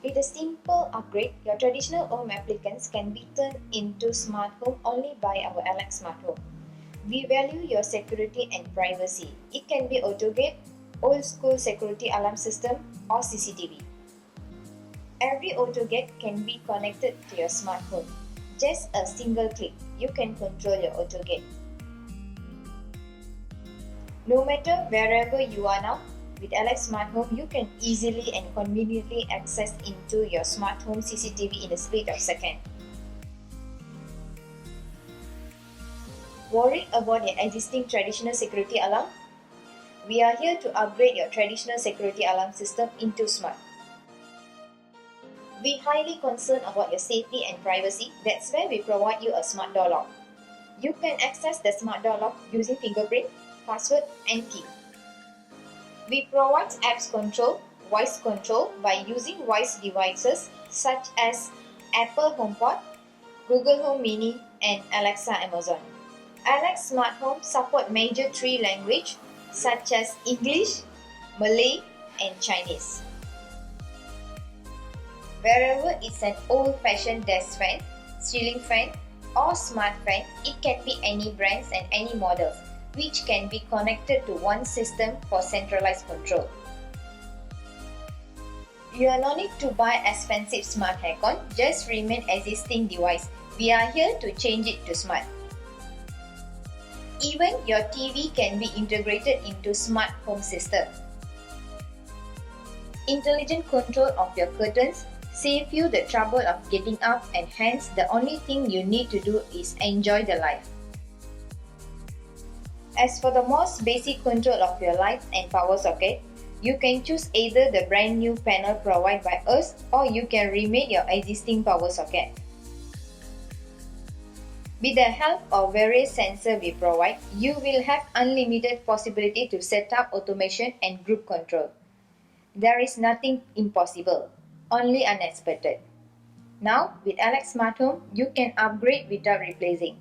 With a simple upgrade, your traditional home applicants can be turned into smart home only by our Alex Smart Home. We value your security and privacy. It can be auto gate, old school security alarm system, or CCTV. Every auto gate can be connected to your smart home. Just a single click, you can control your auto gate. No matter wherever you are now, with Alex Smart Home, you can easily and conveniently access into your smart home CCTV in a split of a second. Worried about your existing traditional security alarm? We are here to upgrade your traditional security alarm system into smart. We highly concerned about your safety and privacy. That's why we provide you a smart door lock. You can access the smart door lock using fingerprint, password, and key. We provide apps control, voice control by using voice devices such as Apple HomePod, Google Home Mini, and Alexa Amazon. Alex Smart Home support major 3 languages such as English, Malay, and Chinese. Wherever it's an old-fashioned desk fan, ceiling fan, or smart fan, it can be any brands and any models, which can be connected to one system for centralized control. You are no need to buy expensive smart aircon, just remain existing device. We are here to change it to smart. Even your TV can be integrated into smart home system. Intelligent control of your curtains save you the trouble of getting up, and hence the only thing you need to do is enjoy the life. As for the most basic control of your lights and power socket, you can choose either the brand new panel provided by us, or you can remake your existing power socket. With the help of various sensors we provide, you will have unlimited possibility to set up automation and group control. There is nothing impossible, only unexpected. Now, with Alex Smart Home, you can upgrade without replacing.